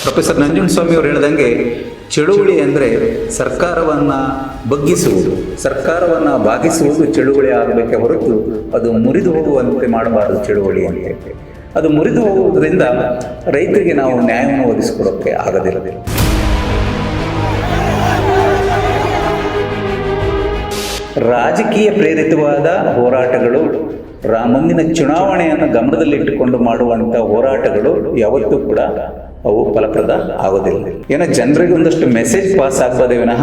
Professor Nanjundaswamy ಅವರು ಹೇಳಿದಂಗೆ ಚಳುವಳಿ ಅಂದರೆ ಸರ್ಕಾರವನ್ನು ಬಗ್ಗಿಸುವುದು, ಸರ್ಕಾರವನ್ನು ಬಾಗಿಸುವುದು ಚಳುವಳಿ ಆಗಬೇಕೆ ಹೊರತು ಅದು ಮುರಿದು ಹೋಗುವಂತೆ ಮಾಡಬಾರದು ಚಳುವಳಿ ಅಂತ. ಅದು ಮುರಿದು ಹೋಗುವುದರಿಂದ ರೈತರಿಗೆ ನಾವು ನ್ಯಾಯವನ್ನು ಒದಗಿಸಿಕೊಡೋಕ್ಕೆ ಆಗದಿರೋದಿಲ್ಲ. ರಾಜಕೀಯ ಪ್ರೇರಿತವಾದ ಹೋರಾಟಗಳು, ಮುಂದಿನ ಚುನಾವಣೆಯನ್ನು ಗಮನದಲ್ಲಿಟ್ಟುಕೊಂಡು ಮಾಡುವಂಥ ಹೋರಾಟಗಳು ಯಾವತ್ತೂ ಕೂಡ ಅವು ಫಲಪ್ರದ ಆಗೋದಿಲ್ಲ. ಏನೋ ಜನರಿಗೆ ಒಂದಷ್ಟು ಮೆಸೇಜ್ ಪಾಸ್ ಆಗ್ಬೋದೇ ವಿನಃ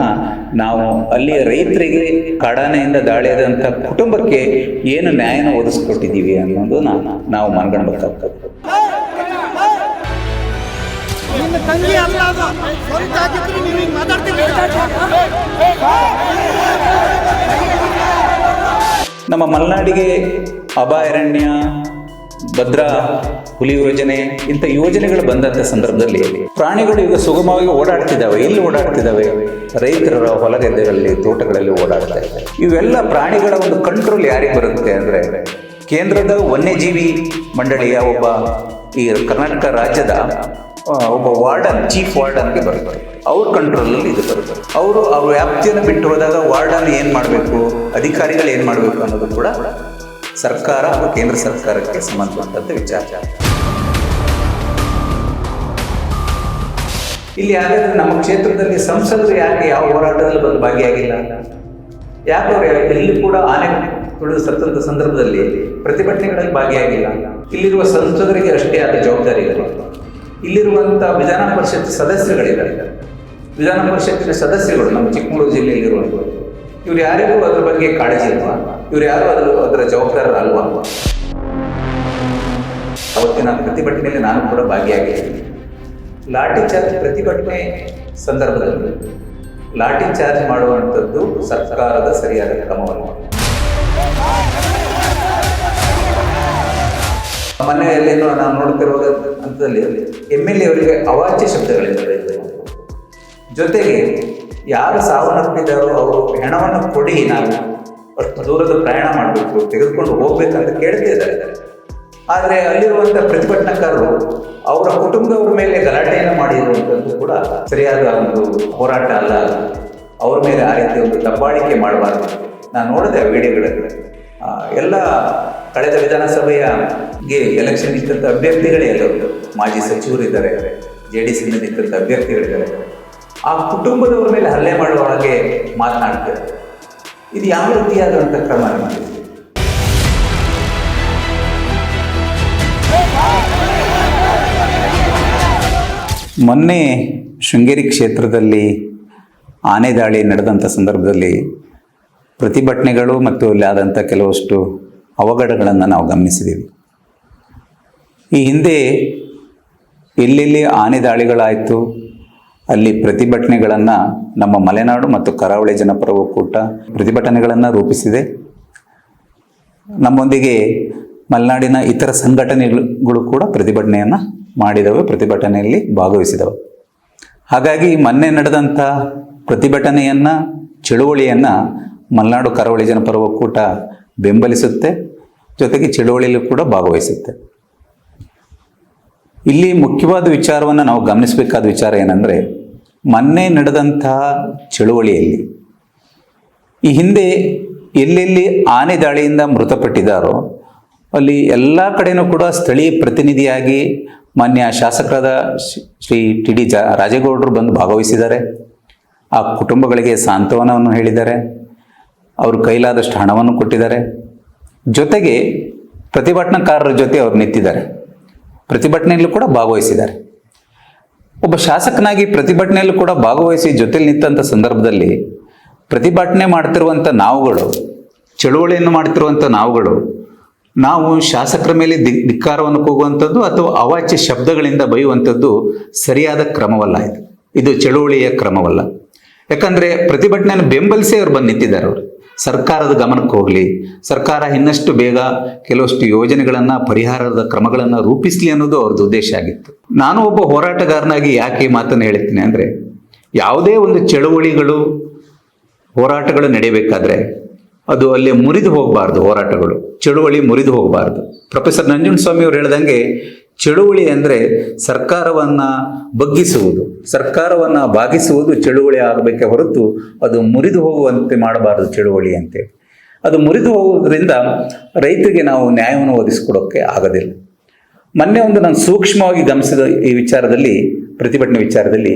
ನಾವು ಅಲ್ಲಿಯ ರೈತರಿಗೆ ಕಾಡಾನೆಯಿಂದ ದಾಳಿಯಾದಂಥ ಕುಟುಂಬಕ್ಕೆ ಏನು ನ್ಯಾಯನ ಒದಗಿಸ್ಕೊಟ್ಟಿದ್ದೀವಿ ಅನ್ನೋದು ನಾವು ಮನಗಣಬೇಕಾಗ್ತದೆ. ನಮ್ಮ ಮಲೆನಾಡಿಗೆ ಅಭಯಾರಣ್ಯ, ಭದ್ರಾ ಹುಲಿ ಯೋಜನೆ, ಇಂಥ ಯೋಜನೆಗಳು ಬಂದಂಥ ಸಂದರ್ಭದಲ್ಲಿ ಪ್ರಾಣಿಗಳು ಈಗ ಸುಗಮವಾಗಿ ಓಡಾಡ್ತಿದ್ದಾವೆ. ಎಲ್ಲಿ ಓಡಾಡ್ತಿದ್ದಾವೆ? ರೈತರ ಹೊಲಗದ್ದೆಗಳಲ್ಲಿ, ತೋಟಗಳಲ್ಲಿ ಓಡಾಡ್ತಾ ಇದ್ದಾವೆ. ಇವೆಲ್ಲ ಪ್ರಾಣಿಗಳ ಒಂದು ಕಂಟ್ರೋಲ್ ಯಾರಿಗೆ ಬರುತ್ತೆ ಅಂದರೆ ಕೇಂದ್ರದ ವನ್ಯಜೀವಿ ಮಂಡಳಿಯ ಈ ಕರ್ನಾಟಕ ರಾಜ್ಯದ ಒಬ್ಬ ವಾರ್ಡನ್, ಚೀಫ್ ವಾರ್ಡನ್ಗೆ ಬರುತ್ತೆ. ಅವ್ರ ಕಂಟ್ರೋಲಲ್ಲಿ ಇದು ಬರುತ್ತೆ. ಅವರು ಅವ್ರ ವ್ಯಾಪ್ತಿಯನ್ನು ಬಿಟ್ಟು ಹೋದಾಗ ವಾರ್ಡನ್ ಏನು ಮಾಡಬೇಕು, ಅಧಿಕಾರಿಗಳು ಏನು ಮಾಡಬೇಕು ಅನ್ನೋದು ಕೂಡ ಸರ್ಕಾರ ಹಾಗೂ ಕೇಂದ್ರ ಸರ್ಕಾರಕ್ಕೆ ಸಂಬಂಧಪಟ್ಟಂಥ ವಿಚಾರ. ಇಲ್ಲಿ ಯಾರಾದ್ರೂ ನಮ್ಮ ಕ್ಷೇತ್ರದಲ್ಲಿ ಸಂಸದರು ಯಾಕೆ ಯಾವ ಹೋರಾಟದಲ್ಲಿ ಬಂದು ಭಾಗಿಯಾಗಿಲ್ಲ? ಯಾಕೆ ಇಲ್ಲಿ ಕೂಡ ಆನೆ ತುಳಿದು ಸತ್ತಂತ ಸಂದರ್ಭದಲ್ಲಿ ಪ್ರತಿಭಟನೆಗಳಲ್ಲಿ ಭಾಗಿಯಾಗಿಲ್ಲ? ಇಲ್ಲಿರುವ ಸಂಸದರಿಗೆ ಅಷ್ಟೇ ಆದ ಜವಾಬ್ದಾರಿ ಇದೆ. ಇಲ್ಲಿರುವಂಥ ವಿಧಾನ ಪರಿಷತ್ ಸದಸ್ಯರುಗಳಿದ್ದಾರೆ. ವಿಧಾನ ಪರಿಷತ್ತಿನ ಸದಸ್ಯರುಗಳು ನಮ್ಮ ಚಿಕ್ಕಮಗಳೂರು ಜಿಲ್ಲೆಯಲ್ಲಿರುವಂಥದ್ದು. ಇವ್ರು ಯಾರಿಗೂ ಅದ್ರ ಬಗ್ಗೆ ಕಾಳಜಿ ಇಲ್ವಾ? ಇವ್ರು ಯಾರು ಅದರ ಜವಾಬ್ದಾರರಲ್ವಾ? ಅವತ್ತಿನ ಪ್ರತಿಭಟನೆಯಲ್ಲಿ ನಾನು ಕೂಡ ಭಾಗಿಯಾಗಿದ್ದೀನಿ. ಲಾಠಿ ಚಾರ್ಜ್ ಪ್ರತಿಭಟನೆ ಸಂದರ್ಭದಲ್ಲಿ ಲಾಠಿ ಚಾರ್ಜ್ ಮಾಡುವಂಥದ್ದು ಸರ್ಕಾರದ ಸರಿಯಾದ ಕ್ರಮವಲ್ಲ. ಮನೆಯಲ್ಲೇನೋ ನಾವು ನೋಡ್ತಿರುವ ಹಂತದಲ್ಲಿ MLA ಅವರಿಗೆ ಅವಾಚ್ಯ ಶಬ್ದಗಳಿದ್ದಾವೆ. ಜೊತೆಗೆ ಯಾರು ಸಾವನ್ನಪ್ಪಿದ್ದಾರೋ ಅವರು ಹೆಣವನ್ನು ಕೊಡಿ, ನಾವು ಅಷ್ಟು ದೂರದ ಪ್ರಯಾಣ ಮಾಡಬೇಕು, ತೆಗೆದುಕೊಂಡು ಹೋಗ್ಬೇಕಂತ ಕೇಳ್ತಾ ಇದ್ದಾರೆ. ಆದರೆ ಅಲ್ಲಿರುವಂಥ ಪ್ರತಿಭಟನಾಕಾರರು ಅವರ ಕುಟುಂಬದವ್ರ ಮೇಲೆ ಗಲಾಟೆಯನ್ನು ಮಾಡಿರುವಂಥದ್ದು ಕೂಡ ಸರಿಯಾದ ಒಂದು ಹೋರಾಟ ಅಲ್ಲ. ಅವ್ರ ಮೇಲೆ ಆ ರೀತಿ ಒಂದು ದಬ್ಬಾಳಿಕೆ ಮಾಡಬಾರ್ದು. ನಾನು ನೋಡಿದೆ ಆ ವಿಡಿಯೋಗಳಲ್ಲಿ. ಎಲ್ಲ ಕಳೆದ ವಿಧಾನಸಭೆಗೆ ಎಲೆಕ್ಷನ್ ನಿಂತ ಅಭ್ಯರ್ಥಿಗಳೇ ಎಲ್ಲರೂ ಮಾಜಿ ಸಚಿವರಿದ್ದಾರೆ, JDS ನಿಂತ ಅಭ್ಯರ್ಥಿಗಳಿದ್ದಾರೆ. ಆ ಕುಟುಂಬದವ್ರ ಮೇಲೆ ಹಲ್ಲೆ ಮಾಡುವ ಹಾಗೆ ಮಾತನಾಡ್ತಾರೆ. ಇದು ಯಾವ ರೀತಿಯಾದಂಥ ಕ್ರಮ ಮಾಡಿದೆ? ಮೊನ್ನೆ ಶೃಂಗೇರಿ ಕ್ಷೇತ್ರದಲ್ಲಿ ಆನೆ ದಾಳಿ ನಡೆದಂಥ ಸಂದರ್ಭದಲ್ಲಿ ಪ್ರತಿಭಟನೆಗಳು ಮತ್ತು ಅಲ್ಲಿ ಆದಂಥ ಕೆಲವಷ್ಟು ಅವಘಡಗಳನ್ನು ನಾವು ಗಮನಿಸಿದ್ದೀವಿ. ಈ ಹಿಂದೆ ಎಲ್ಲೆಲ್ಲಿ ಆನೆ ದಾಳಿಗಳಾಯಿತು ಅಲ್ಲಿ ಪ್ರತಿಭಟನೆಗಳನ್ನು ನಮ್ಮ ಮಲೆನಾಡು ಮತ್ತು ಕರಾವಳಿ ಜನಪರ ಒಕ್ಕೂಟ ಪ್ರತಿಭಟನೆಗಳನ್ನು ರೂಪಿಸಿದೆ. ನಮ್ಮೊಂದಿಗೆ ಮಲೆನಾಡಿನ ಇತರ ಸಂಘಟನೆಗಳು ಕೂಡ ಪ್ರತಿಭಟನೆಯನ್ನು ಮಾಡಿದವೆ, ಪ್ರತಿಭಟನೆಯಲ್ಲಿ ಭಾಗವಹಿಸಿದವು. ಹಾಗಾಗಿ ಮೊನ್ನೆ ನಡೆದಂಥ ಪ್ರತಿಭಟನೆಯನ್ನು, ಚಳುವಳಿಯನ್ನು ಮಲೆನಾಡು ಕರಾವಳಿ ಜನಪರ ಒಕ್ಕೂಟ ಬೆಂಬಲಿಸುತ್ತೆ, ಜೊತೆಗೆ ಚಳುವಳಿಯಲ್ಲೂ ಕೂಡ ಭಾಗವಹಿಸುತ್ತೆ. ಇಲ್ಲಿ ಮುಖ್ಯವಾದ ವಿಚಾರವನ್ನು ನಾವು ಗಮನಿಸಬೇಕಾದ ವಿಚಾರ ಏನಂದರೆ, ಮೊನ್ನೆ ನಡೆದಂತಹ ಚಳುವಳಿಯಲ್ಲಿ ಈ ಹಿಂದೆ ಎಲ್ಲೆಲ್ಲಿ ಆನೆ ದಾಳಿಯಿಂದ ಮೃತಪಟ್ಟಿದ್ದಾರೋ ಅಲ್ಲಿ ಎಲ್ಲ ಕಡೆಯೂ ಕೂಡ ಸ್ಥಳೀಯ ಪ್ರತಿನಿಧಿಯಾಗಿ ಮಾನ್ಯ ಶಾಸಕರಾದ ಶ್ರೀ TD ರಾಜೇಗೌಡರು ಬಂದು ಭಾಗವಹಿಸಿದ್ದಾರೆ. ಆ ಕುಟುಂಬಗಳಿಗೆ ಸಾಂತ್ವನವನ್ನು ಹೇಳಿದ್ದಾರೆ, ಅವರು ಕೈಲಾದಷ್ಟು ಹಣವನ್ನು ಕೊಟ್ಟಿದ್ದಾರೆ. ಜೊತೆಗೆ ಪ್ರತಿಭಟನಾಕಾರರ ಜೊತೆ ಅವರು ನಿಂತಿದ್ದಾರೆ, ಪ್ರತಿಭಟನೆಯಲ್ಲೂ ಕೂಡ ಭಾಗವಹಿಸಿದ್ದಾರೆ. ಒಬ್ಬ ಶಾಸಕನಾಗಿ ಪ್ರತಿಭಟನೆಯಲ್ಲೂ ಕೂಡ ಭಾಗವಹಿಸಿ ಜೊತೆಲಿ ನಿಂತಹ ಸಂದರ್ಭದಲ್ಲಿ ಪ್ರತಿಭಟನೆ ಮಾಡ್ತಿರುವಂಥ ನಾವುಗಳು, ಚಳುವಳಿಯನ್ನು ಮಾಡ್ತಿರುವಂಥ ನಾವು ಶಾಸಕರ ಮೇಲೆ ಧಿಕ್ಕಾರವನ್ನು ಕೂಗುವಂಥದ್ದು ಅಥವಾ ಅವಾಚ್ಯ ಶಬ್ದಗಳಿಂದ ಬೈಯುವಂಥದ್ದು ಸರಿಯಾದ ಕ್ರಮವಲ್ಲ. ಇದು ಚಳುವಳಿಯ ಕ್ರಮವಲ್ಲ. ಯಾಕಂದರೆ ಪ್ರತಿಭಟನೆಯನ್ನು ಬೆಂಬಲಿಸಿ ಅವ್ರು ಬಂದು ನಿಂತಿದ್ದಾರೆ. ಅವರು ಸರ್ಕಾರದ ಗಮನಕ್ಕೆ ಹೋಗಲಿ, ಸರ್ಕಾರ ಇನ್ನಷ್ಟು ಬೇಗ ಕೆಲವಷ್ಟು ಯೋಜನೆಗಳನ್ನು, ಪರಿಹಾರದ ಕ್ರಮಗಳನ್ನು ರೂಪಿಸಲಿ ಅನ್ನೋದು ಅವ್ರದ್ದು ಉದ್ದೇಶ ಆಗಿತ್ತು. ನಾನು ಒಬ್ಬ ಹೋರಾಟಗಾರನಾಗಿ ಯಾಕೆ ಈ ಮಾತನ್ನು ಹೇಳ್ತೀನಿ ಅಂದರೆ, ಯಾವುದೇ ಒಂದು ಚಳುವಳಿಗಳು, ಹೋರಾಟಗಳು ನಡೆಯಬೇಕಾದ್ರೆ ಅದು ಅಲ್ಲಿ ಮುರಿದು ಹೋಗಬಾರ್ದು. ಹೋರಾಟಗಳು, ಚಳುವಳಿ ಮುರಿದು ಹೋಗಬಾರ್ದು. ಪ್ರೊಫೆಸರ್ ನಂಜುಂಡಸ್ವಾಮಿ ಅವರು ಹೇಳ್ದಂಗೆ ಚಳುವಳಿ ಅಂದರೆ ಸರ್ಕಾರವನ್ನು ಬಗ್ಗಿಸುವುದು, ಸರ್ಕಾರವನ್ನು ಬಾಗಿಸುವುದು ಚಳುವಳಿ ಆಗಬೇಕೆ ಹೊರತು ಅದು ಮುರಿದು ಹೋಗುವಂತೆ ಮಾಡಬಾರದು ಚಳುವಳಿ ಅಂತೇಳಿ. ಅದು ಮುರಿದು ಹೋಗುವುದರಿಂದ ರೈತರಿಗೆ ನಾವು ನ್ಯಾಯವನ್ನು ಒದಗಿಸ್ಕೊಡೋಕ್ಕೆ ಆಗೋದಿಲ್ಲ. ಮೊನ್ನೆ ನಾನು ಸೂಕ್ಷ್ಮವಾಗಿ ಗಮನಿಸಿದ ಈ ವಿಚಾರದಲ್ಲಿ, ಪ್ರತಿಭಟನೆ ವಿಚಾರದಲ್ಲಿ,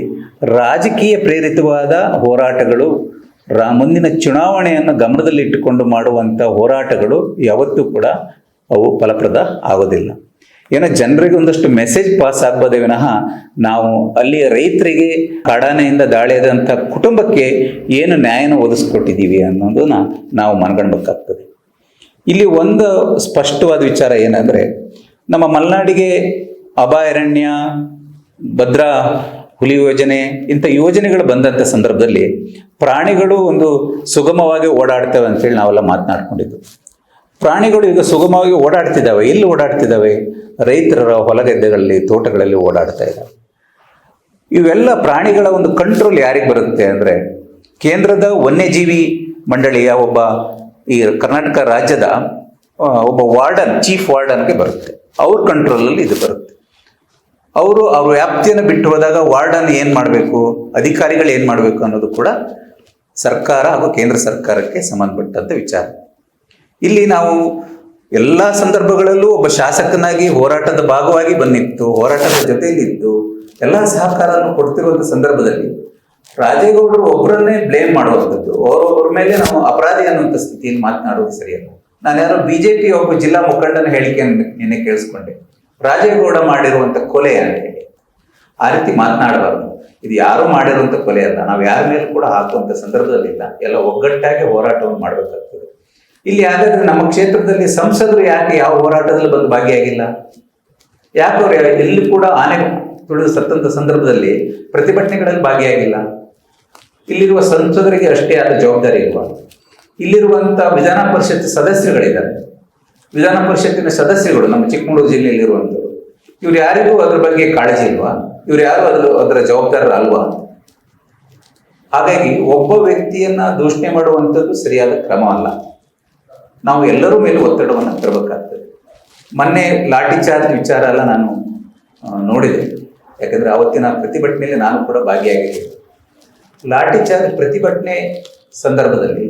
ರಾಜಕೀಯ ಪ್ರೇರಿತವಾದ ಹೋರಾಟಗಳು, ಮುಂದಿನ ಚುನಾವಣೆಯನ್ನು ಗಮನದಲ್ಲಿಟ್ಟುಕೊಂಡು ಮಾಡುವಂಥ ಹೋರಾಟಗಳು ಯಾವತ್ತೂ ಕೂಡ ಅವು ಫಲಪ್ರದ ಆಗೋದಿಲ್ಲ. ಏನೋ ಜನರಿಗೆ ಒಂದಷ್ಟು ಮೆಸೇಜ್ ಪಾಸ್ ಆಗ್ಬೋದೇ ವಿನಃ ನಾವು ಅಲ್ಲಿ ರೈತರಿಗೆ ಕಾಡಾನೆಯಿಂದ ದಾಳಿಯಾದಂಥ ಕುಟುಂಬಕ್ಕೆ ಏನು ನ್ಯಾಯನ ಒದಗಿಸ್ಕೊಟ್ಟಿದ್ದೀವಿ ಅನ್ನೋದನ್ನ ನಾವು ಮನಗಣಬೇಕಾಗ್ತದೆ. ಇಲ್ಲಿ ಒಂದು ಸ್ಪಷ್ಟವಾದ ವಿಚಾರ ಏನಂದರೆ, ನಮ್ಮ ಮಲೆನಾಡಿಗೆ ಅಭಯಾರಣ್ಯ, ಭದ್ರಾ ಹುಲಿ ಯೋಜನೆ, ಇಂಥ ಯೋಜನೆಗಳು ಬಂದಂಥ ಸಂದರ್ಭದಲ್ಲಿ ಪ್ರಾಣಿಗಳು ಒಂದು ಸುಗಮವಾಗಿ ಓಡಾಡ್ತವೆ ಅಂತೇಳಿ ನಾವೆಲ್ಲ ಮಾತನಾಡ್ಕೊಂಡಿದ್ದು. ಪ್ರಾಣಿಗಳು ಈಗ ಸುಗಮವಾಗಿ ಓಡಾಡ್ತಿದ್ದಾವೆ. ಎಲ್ಲಿ ಓಡಾಡ್ತಿದ್ದಾವೆ? ರೈತರ ಹೊಲಗದ್ದೆಗಳಲ್ಲಿ, ತೋಟಗಳಲ್ಲಿ ಓಡಾಡ್ತಾ ಇದ್ದಾವೆ. ಇವೆಲ್ಲ ಪ್ರಾಣಿಗಳ ಒಂದು ಕಂಟ್ರೋಲ್ ಯಾರಿಗೆ ಬರುತ್ತೆ ಅಂದರೆ, ಕೇಂದ್ರದ ವನ್ಯಜೀವಿ ಮಂಡಳಿಯ ಈ ಕರ್ನಾಟಕ ರಾಜ್ಯದ ಒಬ್ಬ ವಾರ್ಡನ್, ಚೀಫ್ ವಾರ್ಡನ್ಗೆ ಬರುತ್ತೆ. ಅವ್ರ ಕಂಟ್ರೋಲಲ್ಲಿ ಇದು ಬರುತ್ತೆ. ಅವ್ರ ವ್ಯಾಪ್ತಿಯನ್ನು ಬಿಟ್ಟು ಹೋದಾಗ ವಾರ್ಡನ್ ಏನು ಮಾಡಬೇಕು, ಅಧಿಕಾರಿಗಳು ಏನು ಮಾಡಬೇಕು ಅನ್ನೋದು ಕೂಡ ಸರ್ಕಾರ ಹಾಗೂ ಕೇಂದ್ರ ಸರ್ಕಾರಕ್ಕೆ ಸಂಬಂಧಪಟ್ಟಂಥ ವಿಚಾರ. ಇಲ್ಲಿ ನಾವು ಎಲ್ಲ ಸಂದರ್ಭಗಳಲ್ಲೂ ಒಬ್ಬ ಶಾಸಕನಾಗಿ ಹೋರಾಟದ ಭಾಗವಾಗಿ ಬಂದಿತ್ತು, ಹೋರಾಟದ ಜೊತೆಯಲ್ಲಿದ್ದು ಎಲ್ಲ ಸಹಕಾರವನ್ನು ಕೊಡ್ತಿರುವಂಥ ಸಂದರ್ಭದಲ್ಲಿ ರಾಜೇಗೌಡರು ಒಬ್ಬರನ್ನೇ ಬ್ಲೇಮ್ ಮಾಡುವಂಥದ್ದು, ಅವರೊಬ್ಬರ ಮೇಲೆ ನಾವು ಅಪರಾಧಿ ಅನ್ನುವಂಥ ಸ್ಥಿತಿಯಲ್ಲಿ ಮಾತನಾಡೋದು ಸರಿಯಲ್ಲ. ನಾನು ಯಾರೋ BJP ಒಬ್ಬ ಜಿಲ್ಲಾ ಮುಖಂಡನ ಹೇಳಿಕೆಯನ್ನು ನಿನ್ನೆ ಕೇಳಿಸ್ಕೊಂಡೆ, ರಾಜೇಗೌಡ ಮಾಡಿರುವಂಥ ಕೊಲೆ ಅಂತ ಹೇಳಿ. ಆ ರೀತಿ ಮಾತನಾಡಬಾರ್ದು. ಇದು ಯಾರು ಮಾಡಿರುವಂಥ ಕೊಲೆ ಅಲ್ಲ. ನಾವು ಯಾರ ಮೇಲೆ ಕೂಡ ಹಾಕುವಂಥ ಸಂದರ್ಭದಲ್ಲಿಲ್ಲ. ಎಲ್ಲ ಒಗ್ಗಟ್ಟಾಗಿ ಹೋರಾಟವನ್ನು ಮಾಡಬೇಕಾಗ್ತದೆ. ಇಲ್ಲಿ ಹಾಗಾದ್ರೆ ನಮ್ಮ ಕ್ಷೇತ್ರದಲ್ಲಿ ಸಂಸದರು ಯಾಕೆ ಯಾವ ಹೋರಾಟದಲ್ಲಿ ಬಂದು ಭಾಗಿಯಾಗಿಲ್ಲ? ಯಾಕೆ ಅವ್ರು ಎಲ್ಲಿ ಕೂಡ ಆನೆ ತುಳಿದು ಸತ್ತಂತ ಸಂದರ್ಭದಲ್ಲಿ ಪ್ರತಿಭಟನೆಗಳಲ್ಲಿ ಭಾಗಿಯಾಗಿಲ್ಲ? ಇಲ್ಲಿರುವ ಸಂಸದರಿಗೆ ಅಷ್ಟೇ ಆದ ಜವಾಬ್ದಾರಿ ಇಲ್ವಾ? ಇಲ್ಲಿರುವಂಥ ವಿಧಾನ ಪರಿಷತ್ ಸದಸ್ಯರುಗಳಿದ್ದಾರೆ. ವಿಧಾನ ಪರಿಷತ್ತಿನ ಸದಸ್ಯರುಗಳು ನಮ್ಮ ಚಿಕ್ಕಮಗಳೂರು ಜಿಲ್ಲೆಯಲ್ಲಿರುವಂಥವ್ರು. ಇವ್ರು ಯಾರಿಗೂ ಅದ್ರ ಬಗ್ಗೆ ಕಾಳಜಿ ಇಲ್ವಾ? ಇವ್ರು ಯಾರು ಅದರ ಜವಾಬ್ದಾರರು ಅಲ್ವಾ? ಹಾಗಾಗಿ ಒಬ್ಬ ವ್ಯಕ್ತಿಯನ್ನ ದೂಷಣೆ ಮಾಡುವಂಥದ್ದು ಸರಿಯಾದ ಕ್ರಮ ಅಲ್ಲ. ನಾವು ಎಲ್ಲರೂ ಮೇಲೆ ಒತ್ತಡವನ್ನು ತರಬೇಕಾಗ್ತದೆ. ಮೊನ್ನೆ ಲಾಠಿ ಚಾರ್ಜ್ ವಿಚಾರ ಎಲ್ಲ ನಾನು ನೋಡಿದೆ. ಯಾಕಂದರೆ ಅವತ್ತಿನ ಪ್ರತಿಭಟನೆಯಲ್ಲಿ ನಾನು ಕೂಡ ಭಾಗಿಯಾಗಿದ್ದೆ. ಲಾಠಿ ಚಾರ್ಜ್ ಪ್ರತಿಭಟನೆ ಸಂದರ್ಭದಲ್ಲಿ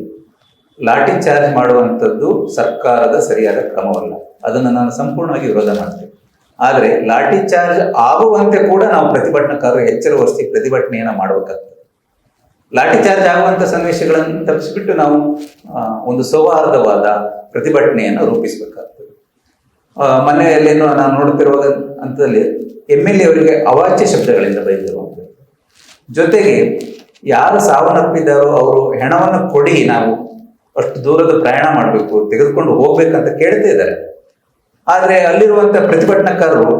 ಲಾಠಿ ಚಾರ್ಜ್ ಮಾಡುವಂಥದ್ದು ಸರ್ಕಾರದ ಸರಿಯಾದ ಕ್ರಮವಲ್ಲ. ಅದನ್ನು ನಾನು ಸಂಪೂರ್ಣವಾಗಿ ವಿರೋಧ ಮಾಡ್ತೇನೆ. ಆದರೆ ಲಾಠಿ ಚಾರ್ಜ್ ಆಗುವಂತೆ ಕೂಡ ನಾವು ಪ್ರತಿಭಟನಾಕಾರರು ಎಚ್ಚರ ವಹಿಸಿ ಪ್ರತಿಭಟನೆಯನ್ನು ಮಾಡಬೇಕಾಗ್ತದೆ. ಲಾಠಿ ಚಾರ್ಜ್ ಆಗುವಂಥ ಸನ್ನಿವೇಶಗಳನ್ನು ತಪ್ಪಿಸಿಬಿಟ್ಟು ನಾವು ಒಂದು ಸೌಹಾರ್ದವಾದ ಪ್ರತಿಭಟನೆಯನ್ನು ರೂಪಿಸಬೇಕಾಗ್ತದೆ. ಮನೆಯಲ್ಲೇನೋ ನಾನು ನೋಡ್ತಿರುವ ಹಂತದಲ್ಲಿ MLA ಅವರಿಗೆ ಅವಾಚ್ಯ ಶಬ್ದಗಳಿಂದ ಬೈದಿರುವಂಥದ್ದು. ಜೊತೆಗೆ ಯಾರು ಸಾವನ್ನಪ್ಪಿದ್ದಾರೋ ಅವರು ಹೆಣವನ್ನು ಕೊಡಿ, ನಾವು ಅಷ್ಟು ದೂರದ ಪ್ರಯಾಣ ಮಾಡಬೇಕು, ತೆಗೆದುಕೊಂಡು ಹೋಗ್ಬೇಕಂತ ಕೇಳ್ತಾ ಇದ್ದಾರೆ. ಆದರೆ ಅಲ್ಲಿರುವಂಥ ಪ್ರತಿಭಟನಾಕಾರರು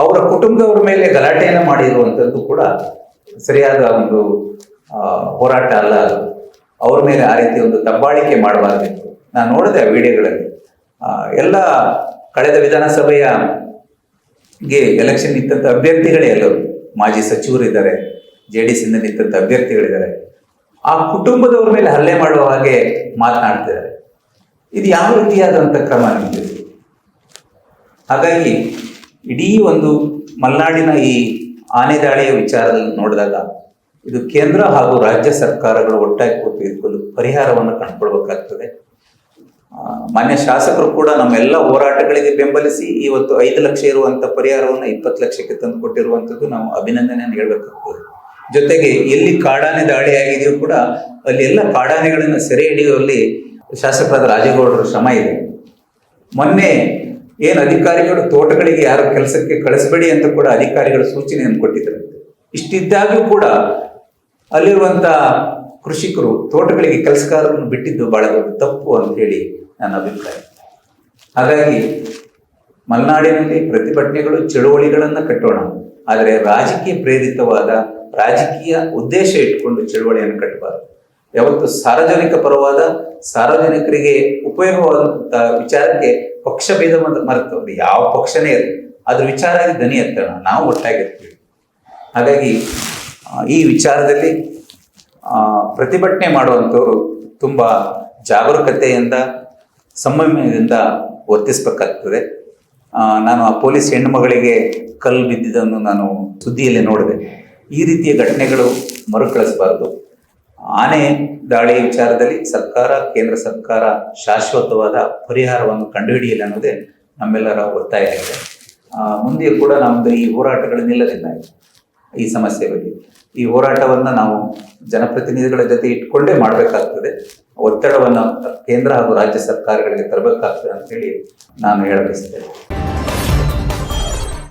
ಅವರ ಕುಟುಂಬದವರ ಮೇಲೆ ಗಲಾಟೆಯನ್ನು ಮಾಡಿರುವಂಥದ್ದು ಕೂಡ ಸರಿಯಾದ ಒಂದು ಹೋರಾಟ ಅಲ್ಲ. ಅವ್ರ ಮೇಲೆ ಆ ರೀತಿ ಒಂದು ದಬ್ಬಾಳಿಕೆ ಮಾಡಬಾರ್ದಿತ್ತು. ನಾನು ನೋಡಿದೆ ಆ ವಿಡಿಯೋಗಳಲ್ಲಿ. ಎಲ್ಲ ಕಳೆದ ವಿಧಾನಸಭೆಗೆ ಎಲೆಕ್ಷನ್ ನಿಂತಂಥ ಅಭ್ಯರ್ಥಿಗಳೇ ಎಲ್ಲರೂ ಮಾಜಿ ಸಚಿವರಿದ್ದಾರೆ, JDS ಇಂದ ನಿಂತಂಥ ಅಭ್ಯರ್ಥಿಗಳಿದ್ದಾರೆ. ಆ ಕುಟುಂಬದವ್ರ ಮೇಲೆ ಹಲ್ಲೆ ಮಾಡುವ ಹಾಗೆ ಮಾತನಾಡ್ತಿದ್ದಾರೆ. ಇದು ಯಾವ ರೀತಿಯಾದಂಥ ಕ್ರಮ ನಿಮಗೆ? ಹಾಗಾಗಿ ಇಡೀ ಒಂದು ಮಲೆನಾಡಿನ ಈ ಆನೆ ದಾಳಿಯ ವಿಚಾರದಲ್ಲಿ ನೋಡಿದಾಗ ಇದು ಕೇಂದ್ರ ಹಾಗೂ ರಾಜ್ಯ ಸರ್ಕಾರಗಳು ಒಟ್ಟಾಗಿ ಕೂತು ಇದಕ್ಕೊಂದು ಪರಿಹಾರವನ್ನು ಕಂಡುಕೊಳ್ಬೇಕಾಗ್ತದೆ. ಮಾನ್ಯ ಶಾಸಕರು ಕೂಡ ನಮ್ಮೆಲ್ಲ ಹೋರಾಟಗಳಿಗೆ ಬೆಂಬಲಿಸಿ ಇವತ್ತು 5 ಲಕ್ಷ ಇರುವಂಥ ಪರಿಹಾರವನ್ನು 20 ಲಕ್ಷಕ್ಕೆ ತಂದು ಕೊಟ್ಟಿರುವಂಥದ್ದು ನಾವು ಅಭಿನಂದನೆಯನ್ನು ಹೇಳ್ಬೇಕಾಗ್ತದೆ. ಜೊತೆಗೆ ಎಲ್ಲಿ ಕಾಡಾನೆ ದಾಳಿ ಆಗಿದೆಯೋ ಕೂಡ ಅಲ್ಲಿ ಎಲ್ಲ ಕಾಡಾನೆಗಳನ್ನು ಸೆರೆ ಹಿಡಿಯುವಲ್ಲಿ ಶಾಸಕರಾದ ರಾಜೇಗೌಡರ ಶ್ರಮ ಇದೆ. ಮೊನ್ನೆ ಏನು ಅಧಿಕಾರಿಗಳು ತೋಟಗಳಿಗೆ ಯಾರು ಕೆಲಸಕ್ಕೆ ಕಳಿಸಬೇಡಿ ಅಂತ ಕೂಡ ಅಧಿಕಾರಿಗಳು ಸೂಚನೆಯನ್ನು ಕೊಟ್ಟಿದ್ರಂತೆ. ಇಷ್ಟಿದ್ದಾಗೂ ಕೂಡ ಅಲ್ಲಿರುವಂಥ ಕೃಷಿಕರು ತೋಟಗಳಿಗೆ ಕೆಲಸಗಾರರನ್ನು ಬಿಟ್ಟಿದ್ದು ಬಹಳ ದೊಡ್ಡ ತಪ್ಪು ಅಂತ ಹೇಳಿ ನನ್ನ ಅಭಿಪ್ರಾಯ. ಹಾಗಾಗಿ ಮಲೆನಾಡಿನಲ್ಲಿ ಪ್ರತಿಭಟನೆಗಳು, ಚಳುವಳಿಗಳನ್ನು ಕಟ್ಟೋಣ, ಆದರೆ ರಾಜಕೀಯ ಪ್ರೇರಿತವಾದ ರಾಜಕೀಯ ಉದ್ದೇಶ ಇಟ್ಕೊಂಡು ಚಳುವಳಿಯನ್ನು ಕಟ್ಟಬಾರದು. ಯಾವತ್ತು ಸಾರ್ವಜನಿಕ ಪರವಾದ, ಸಾರ್ವಜನಿಕರಿಗೆ ಉಪಯೋಗವಾದಂಥ ವಿಚಾರಕ್ಕೆ ಪಕ್ಷ ಭೇದ ಮರೆತವ್ರು ಯಾವ ಪಕ್ಷನೇ ಇರಲಿ ಅದ್ರ ವಿಚಾರ ಧ್ವನಿ ಎತ್ತೋಣ, ನಾವು ಒಟ್ಟಾಗಿರ್ತೀವಿ. ಹಾಗಾಗಿ ಈ ವಿಚಾರದಲ್ಲಿ ಪ್ರತಿಭಟನೆ ಮಾಡುವಂಥವ್ರು ತುಂಬ ಜಾಗರೂಕತೆಯಿಂದ, ಸಂಯಮದಿಂದ ವರ್ತಿಸಬೇಕಾಗ್ತದೆ. ನಾನು ಆ ಪೊಲೀಸ್ ಹೆಣ್ಣುಮಗಳಿಗೆ ಕಲ್ಲು ಬಿದ್ದಿದ್ದನ್ನು ನಾನು ಸುದ್ದಿಯಲ್ಲಿ ನೋಡಿದೆ. ಈ ರೀತಿಯ ಘಟನೆಗಳು ಮರುಕಳಿಸಬಾರದು. ಆನೆ ದಾಳಿ ವಿಚಾರದಲ್ಲಿ ಸರ್ಕಾರ, ಕೇಂದ್ರ ಸರ್ಕಾರ ಶಾಶ್ವತವಾದ ಪರಿಹಾರವನ್ನು ಕಂಡುಹಿಡಿಯಲಿ ಅನ್ನೋದೇ ನಮ್ಮೆಲ್ಲರ ಒತ್ತಾಯ ಇದೆ. ಮುಂದೆ ಕೂಡ ನಮ್ಮದು ಈ ಹೋರಾಟಗಳು ನಿಲ್ಲಲಿಲ್ಲ ಈ ಸಮಸ್ಯೆ ಬಗ್ಗೆ. ಈ ಹೋರಾಟವನ್ನು ನಾವು ಜನಪ್ರತಿನಿಧಿಗಳ ಜೊತೆ ಇಟ್ಕೊಂಡೇ ಮಾಡಬೇಕಾಗ್ತದೆ. ಒತ್ತಡವನ್ನು ಕೇಂದ್ರ ಹಾಗೂ ರಾಜ್ಯ ಸರ್ಕಾರಗಳಿಗೆ ತರಬೇಕಾಗ್ತದೆ ಅಂತ ಹೇಳಿ ನಾನು ಹೇಳಬಯಸ್ತೇನೆ.